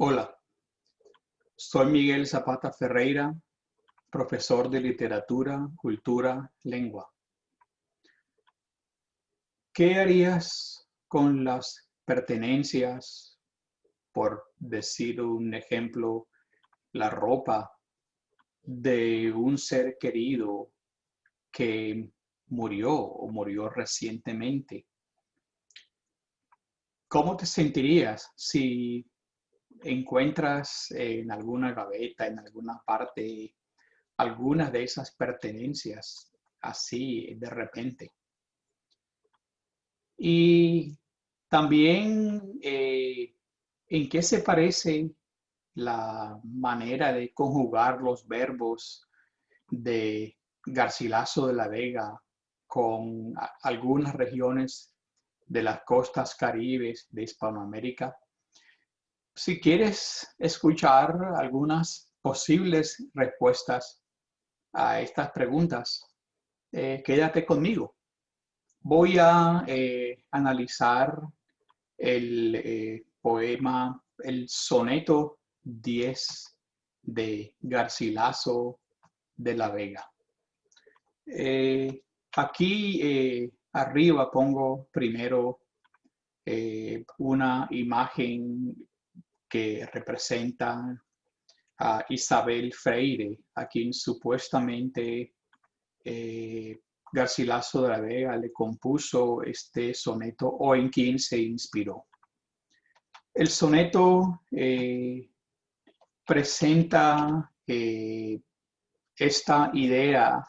Hola, soy Miguel Zapata Ferreira, profesor de literatura, cultura, lengua. ¿Qué harías con las pertenencias, por decir un ejemplo, la ropa de un ser querido que murió o murió recientemente? ¿Cómo te sentirías si encuentras en alguna gaveta, en alguna parte, algunas de esas pertenencias así de repente? Y también, ¿en qué se parece la manera de conjugar los verbos de Garcilaso de la Vega con algunas regiones de las costas caribes de Hispanoamérica? Si quieres escuchar algunas posibles respuestas a estas preguntas, quédate conmigo. Voy a analizar el poema, el soneto 10 de Garcilaso de la Vega. Aquí arriba pongo primero una imagen que representa a Isabel Freire, a quien supuestamente Garcilaso de la Vega le compuso este soneto o en quien se inspiró. El soneto presenta esta idea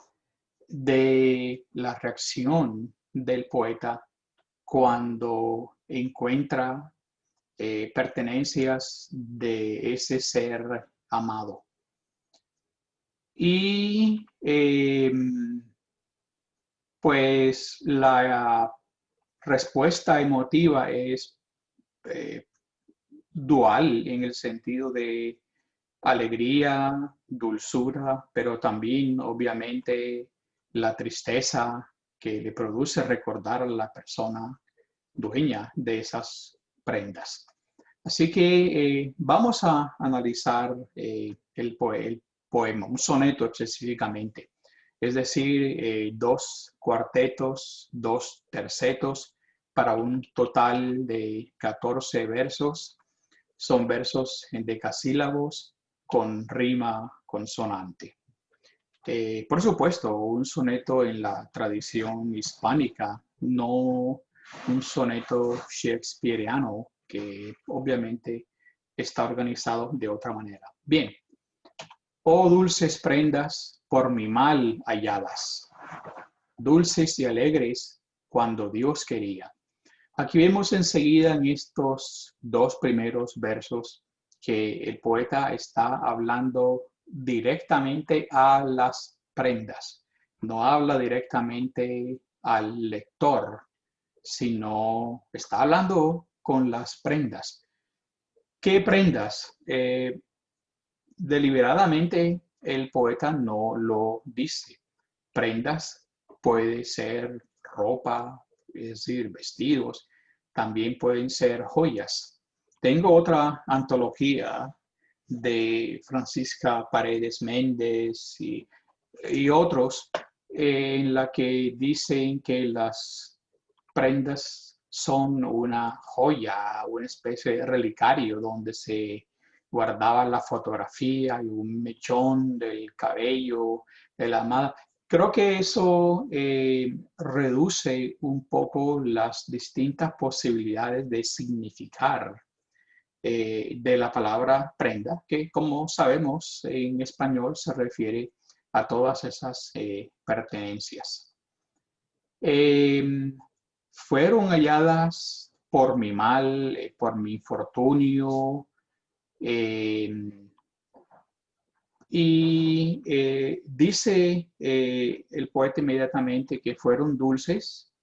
de la reacción del poeta cuando encuentra pertenencias de ese ser amado. Y pues la respuesta emotiva es eh, dual en el sentido de alegría, dulzura, pero también obviamente la tristeza que le produce recordar a la persona dueña de esas prendas. Así que vamos a analizar el poema, un soneto específicamente, es decir, dos cuartetos, dos tercetos, para un total de 14 versos. Son versos en decasílabos con rima consonante. Por supuesto, un soneto en la tradición hispánica, no un soneto shakespeariano que obviamente está organizado de otra manera. Bien, oh dulces prendas por mi mal halladas, dulces y alegres cuando Dios quería. Aquí vemos enseguida en estos dos primeros versos que el poeta está hablando directamente a las prendas. No habla directamente al lector, sino está hablando con las prendas. ¿Qué prendas? Deliberadamente el poeta no lo dice. Prendas puede ser ropa, es decir, vestidos, también pueden ser joyas. Tengo otra antología de Francisca Paredes Méndez y otros en la que dicen que las prendas son una joya, una especie de relicario donde se guardaba la fotografía y un mechón del cabello de la amada. Creo que eso reduce un poco las distintas posibilidades de significar de la palabra prenda, que como sabemos en español se refiere a todas esas pertenencias. Fueron halladas por mi mal, por mi infortunio, eh, y dice el poeta inmediatamente que fueron dulces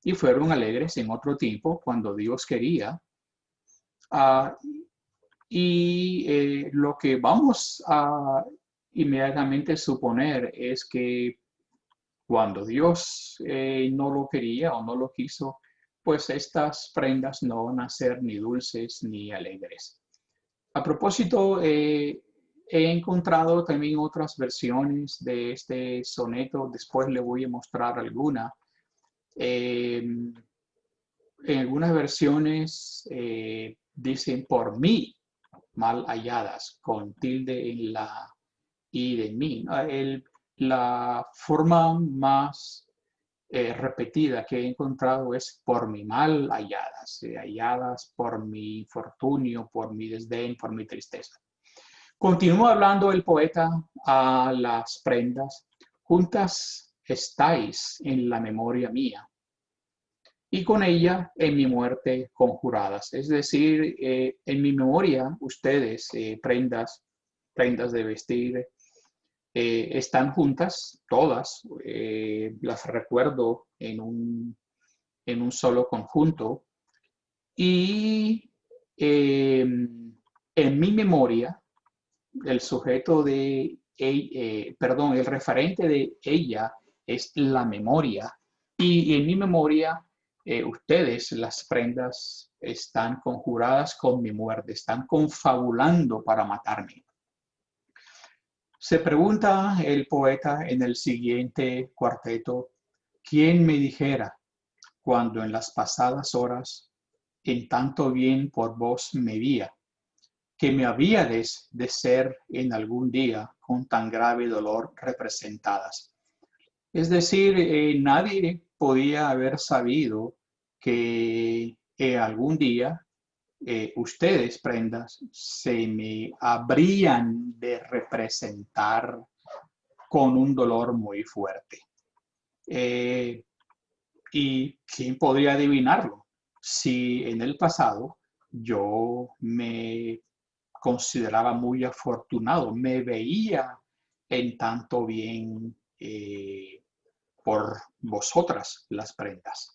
y fueron alegres en otro tiempo cuando Dios quería. Ah, y lo que vamos a inmediatamente suponer es que cuando Dios no lo quería o no lo quiso, pues estas prendas no van a ser ni dulces ni alegres. A propósito, he encontrado también otras versiones de este soneto. Después le voy a mostrar alguna. En algunas versiones dicen por mí mal halladas, con tilde en la I de mí. La forma más repetida que he encontrado es por mi mal halladas, halladas por mi infortunio, por mi desdén, por mi tristeza. Continúa hablando el poeta a las prendas. Juntas estáis en la memoria mía y con ella en mi muerte conjuradas. Es decir, en mi memoria ustedes, prendas de vestir, están juntas, todas, las recuerdo en un solo conjunto. Y en mi memoria, el sujeto de, perdón, el referente de ella es la memoria. Y en mi memoria, ustedes, las prendas, están conjuradas con mi muerte, están confabulando para matarme. Se pregunta el poeta en el siguiente cuarteto, ¿quién me dijera cuando en las pasadas horas, en tanto bien por vos me vía, que me habíades de ser en algún día con tan grave dolor representadas? Es decir, nadie podía haber sabido que algún día ustedes, prendas, se me habrían de representar con un dolor muy fuerte. ¿Y quién podría adivinarlo? Si en el pasado yo me consideraba muy afortunado, me veía en tanto bien por vosotras las prendas.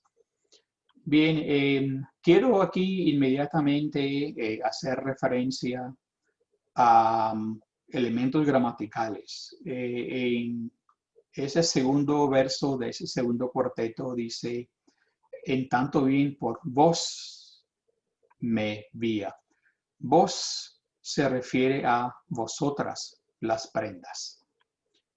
Bien, quiero aquí inmediatamente hacer referencia a elementos gramaticales. En ese segundo verso de ese segundo cuarteto dice, en tanto bien por vos me vía. Vos se refiere a vosotras las prendas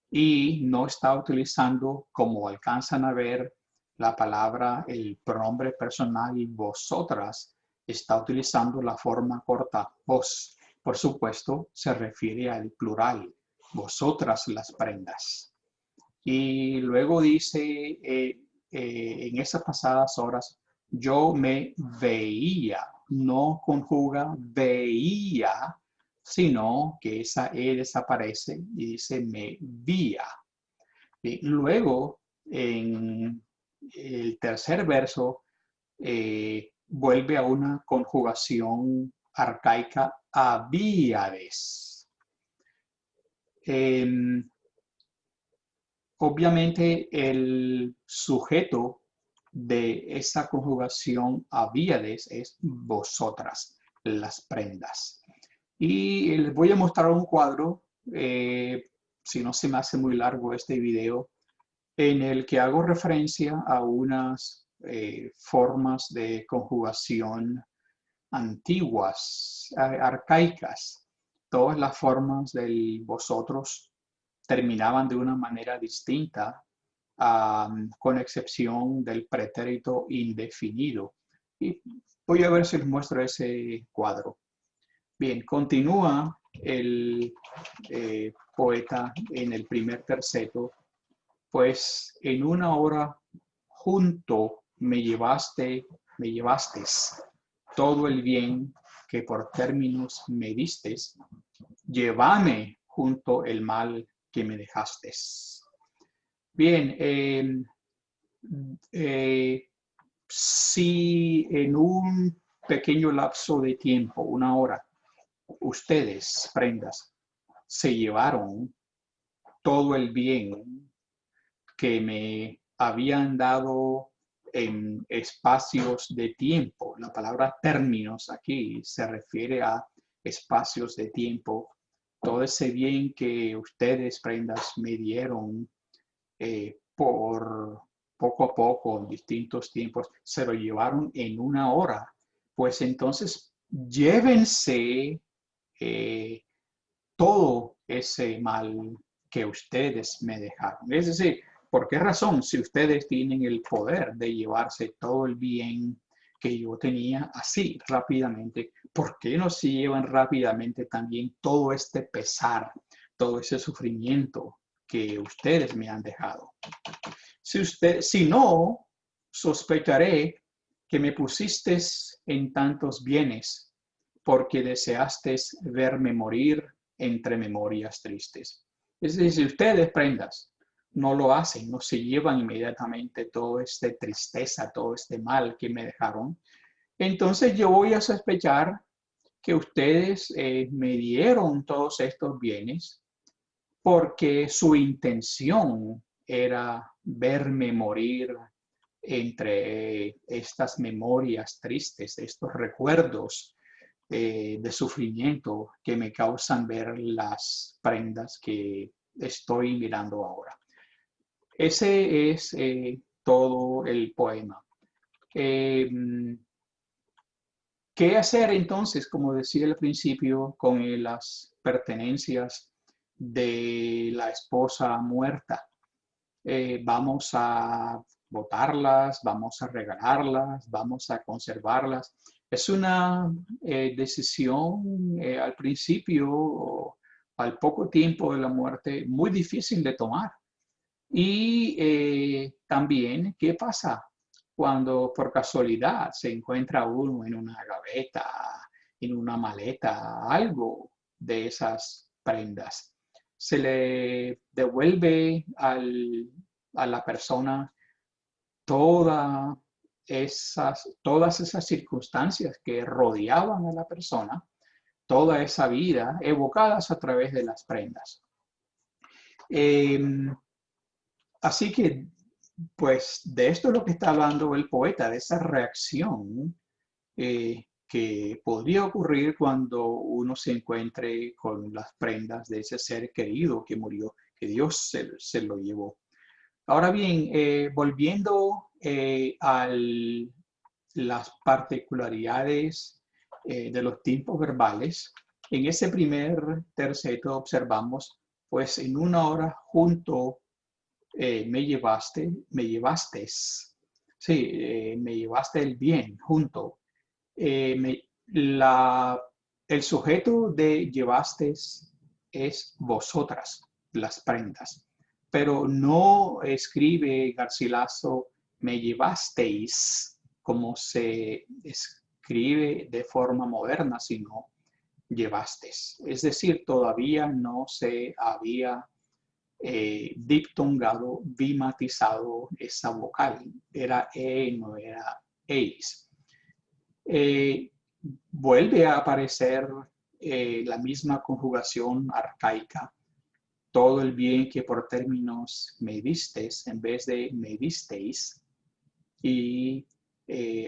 y no está utilizando, como alcanzan a ver, la palabra, el pronombre personal y vosotras, está utilizando la forma corta vos. Por supuesto, se refiere al plural, vosotras las prendas. Y luego dice, en esas pasadas horas, yo me veía, no conjuga veía, sino que esa E desaparece y dice me vía. Y luego, en el tercer verso, vuelve a una conjugación arcaica habíades. Obviamente el sujeto de esa conjugación habíades es vosotras, las prendas. Y les voy a mostrar un cuadro, si no se me hace muy largo este video, en el que hago referencia a unas formas de conjugación antiguas, arcaicas. Todas las formas del vosotros terminaban de una manera distinta, con excepción del pretérito indefinido. Y voy a ver si les muestro ese cuadro. Bien, continúa el poeta en el primer terceto, pues en una hora junto me llevastes todo el bien que por términos me distes, llévame junto el mal que me dejaste. Bien, si en un pequeño lapso de tiempo, una hora, ustedes, prendas, se llevaron todo el bien que me habían dado en espacios de tiempo. La palabra términos aquí se refiere a espacios de tiempo. Todo ese bien que ustedes, prendas, me dieron por poco a poco, en distintos tiempos, se lo llevaron en una hora. Pues entonces llévense todo ese mal que ustedes me dejaron. Es decir, ¿por qué razón? Si ustedes tienen el poder de llevarse todo el bien que yo tenía así rápidamente, ¿por qué no se llevan rápidamente también todo este pesar, todo ese sufrimiento que ustedes me han dejado? Si no, sospecharé que me pusiste en tantos bienes, porque deseaste verme morir entre memorias tristes. Es decir, si ustedes, prendas, no lo hacen, no se llevan inmediatamente toda esta tristeza, todo este mal que me dejaron, entonces yo voy a sospechar que ustedes me dieron todos estos bienes porque su intención era verme morir entre estas memorias tristes, estos recuerdos de sufrimiento que me causan ver las prendas que estoy mirando ahora. Ese es todo el poema. ¿Qué hacer entonces, como decía al principio, con las pertenencias de la esposa muerta? Vamos a botarlas, vamos a regalarlas, vamos a conservarlas. Es una decisión al principio o al poco tiempo de la muerte muy difícil de tomar. Y también, ¿qué pasa cuando por casualidad se encuentra uno en una gaveta, en una maleta, algo de esas prendas? Se le devuelve a la persona todas todas esas circunstancias que rodeaban a la persona, toda esa vida evocadas a través de las prendas. Así que, pues, de esto es lo que está hablando el poeta, de esa reacción que podría ocurrir cuando uno se encuentre con las prendas de ese ser querido que murió, que Dios se lo llevó. Ahora bien, volviendo a las particularidades de los tiempos verbales, en ese primer terceto observamos, pues en una hora junto me llevastes. Sí, me llevaste el bien junto. El sujeto de llevastes es vosotras, las prendas, pero no escribe Garcilaso me llevasteis como se escribe de forma moderna, sino llevastes. Es decir, todavía no se había diptongado, bimatizado esa vocal. Era E, no era EIS. Vuelve a aparecer la misma conjugación arcaica. Todo el bien que por términos me distes en vez de me disteis. Y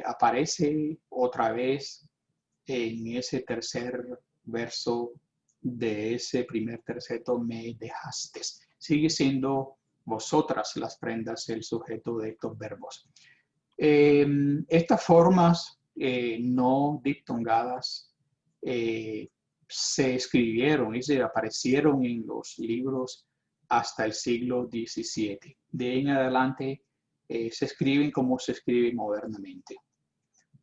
aparece otra vez en ese tercer verso de ese primer terceto, me dejaste. Sigue siendo vosotras las prendas el sujeto de estos verbos. Estas formas no diptongadas se escribieron, es decir, aparecieron en los libros hasta el siglo XVII. De ahí en adelante se escriben como se escribe modernamente.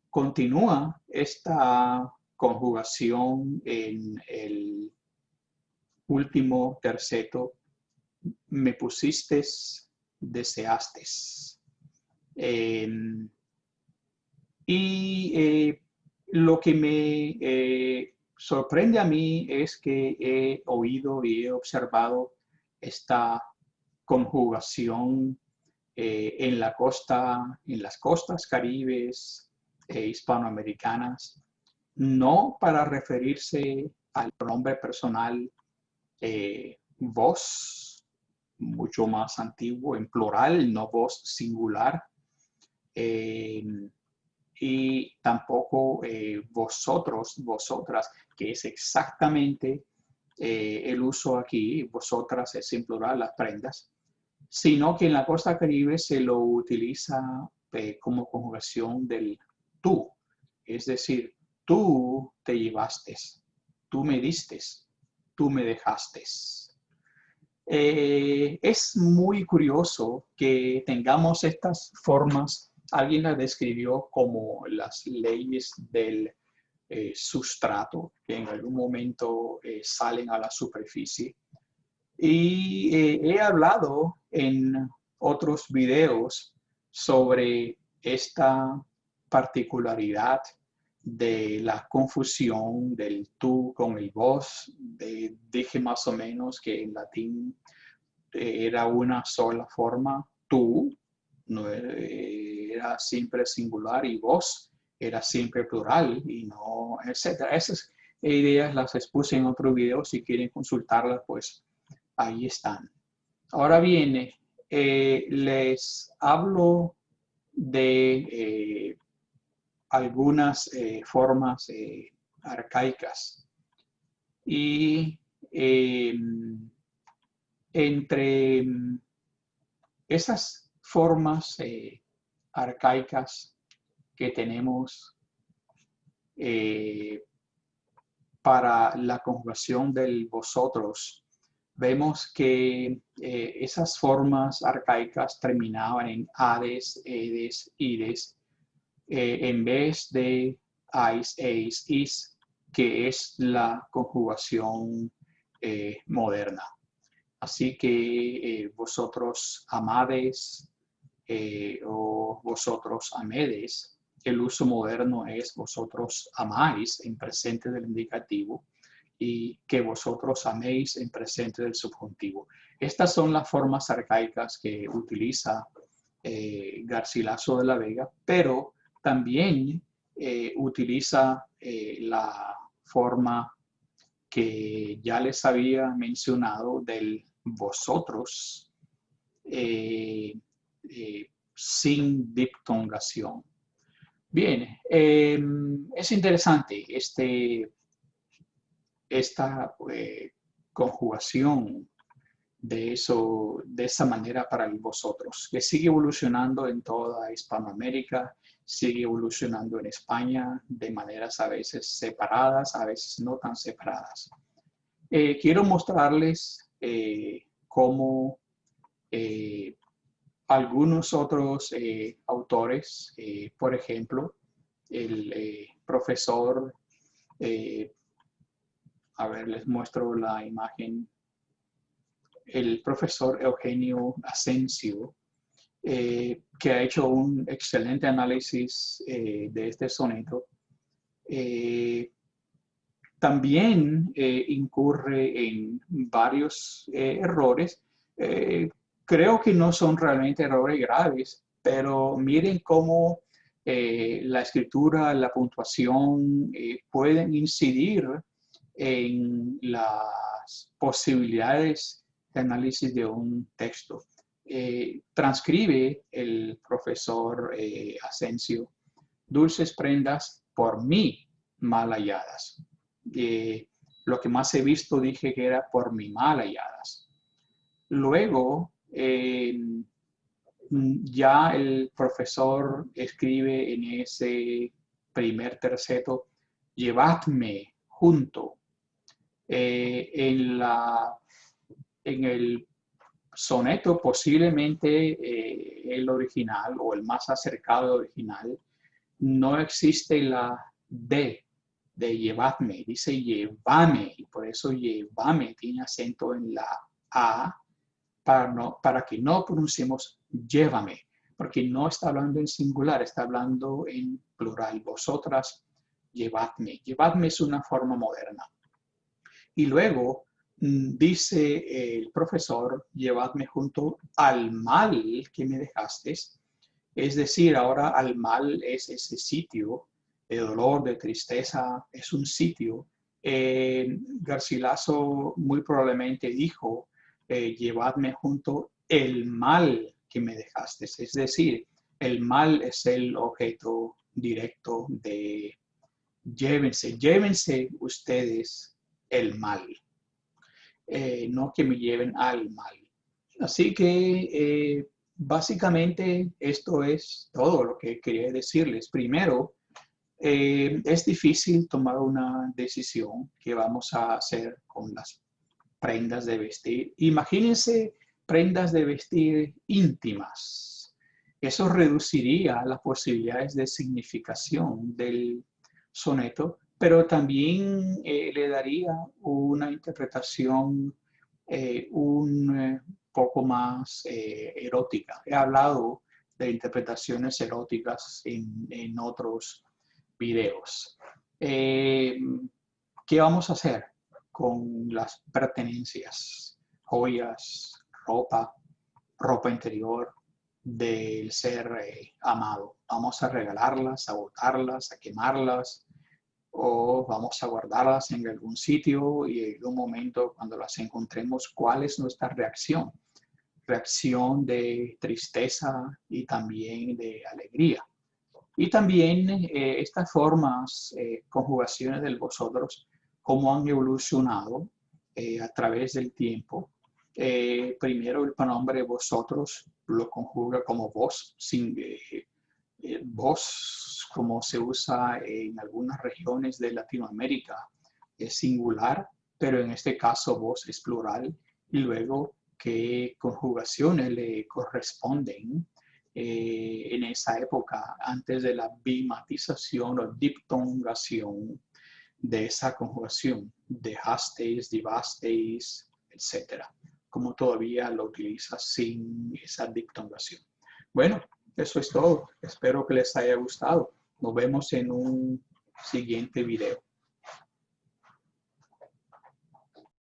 Continúa esta conjugación en el último terceto, me pusiste, deseaste. Lo que me sorprende a mí es que he oído y he observado esta conjugación en las costas caribes e hispanoamericanas, no para referirse al pronombre personal vos, mucho más antiguo, en plural, no vos singular, y tampoco vosotros, vosotras, que es exactamente el uso aquí, vosotras es en plural las prendas, sino que en la costa caribe se lo utiliza como conjugación del tú, es decir, tú te llevaste, tú me diste, tú me dejaste. Es muy curioso que tengamos estas formas. Alguien las describió como las leyes del sustrato, que en algún momento salen a la superficie. Y he hablado en otros videos sobre esta particularidad de la confusión del tú con el vos. Dije más o menos que en latín era una sola forma, tú, no era siempre singular, y vos era siempre plural, y no, etc. Esas ideas las expuse en otro video. Si quieren consultarlas, pues ahí están. Ahora viene, les hablo de algunas formas arcaicas. Y entre esas formas arcaicas que tenemos para la conjugación del vosotros, vemos que esas formas arcaicas terminaban en ades, edes, ides, en vez de ais, eis, is, que es la conjugación moderna. Así que vosotros amades o vosotros amedes, el uso moderno es vosotros amáis en presente del indicativo y que vosotros améis en presente del subjuntivo. Estas son las formas arcaicas que utiliza Garcilaso de la Vega, pero también utiliza la forma que ya les había mencionado del vosotros sin diptongación. Bien, es interesante esta conjugación de esa manera para el vosotros, que sigue evolucionando en toda Hispanoamérica, sigue evolucionando en España de maneras a veces separadas, a veces no tan separadas. Quiero mostrarles cómo algunos otros autores, por ejemplo, el profesor, a ver, les muestro la imagen, el profesor Eugenio Asensio, que ha hecho un excelente análisis de este soneto, también incurre en varios errores. Creo que no son realmente errores graves, pero miren cómo la escritura, la puntuación pueden incidir en las posibilidades de análisis de un texto. Transcribe el profesor Asensio: dulces prendas por mí mal halladas. Lo que más he visto dije que era por mí mal halladas. Luego, ya el profesor escribe en ese primer terceto: llevadme junto. En el soneto, posiblemente el original o el más acercado al original, no existe la D de llevadme, dice llevame, y por eso llevame tiene acento en la A para que no pronunciemos llévame, porque no está hablando en singular, está hablando en plural. Vosotras, llevadme. Llevadme es una forma moderna. Y luego dice el profesor: llevadme junto al mal que me dejaste. Es decir, ahora al mal es ese sitio de dolor, de tristeza, es un sitio. Garcilaso muy probablemente dijo: llevadme junto el mal que me dejaste. Es decir, el mal es el objeto directo de llévense ustedes el mal, no que me lleven al mal. Así que básicamente esto es todo lo que quería decirles. Primero, Es difícil tomar una decisión que vamos a hacer con las prendas de vestir. Imagínense prendas de vestir íntimas. Eso reduciría las posibilidades de significación del soneto, pero también le daría una interpretación un poco más erótica. He hablado de interpretaciones eróticas en otros videos. ¿Qué vamos a hacer con las pertenencias, joyas, ropa interior del ser amado? ¿Vamos a regalarlas, a botarlas, a quemarlas? ¿O vamos a guardarlas en algún sitio y en un momento cuando las encontremos, cuál es nuestra reacción? Reacción de tristeza y también de alegría. Y también estas formas, conjugaciones del vosotros, cómo han evolucionado a través del tiempo. Primero el pronombre vosotros lo conjuga como vos, sin vos, como se usa en algunas regiones de Latinoamérica, es singular, pero en este caso vos es plural. Y luego qué conjugaciones le corresponden en esa época, antes de la bimatización o diptongación de esa conjugación, dejasteis, divasteis, etc. Como todavía lo utiliza sin esa diptongación. Bueno, eso es todo. Espero que les haya gustado. Nos vemos en un siguiente video.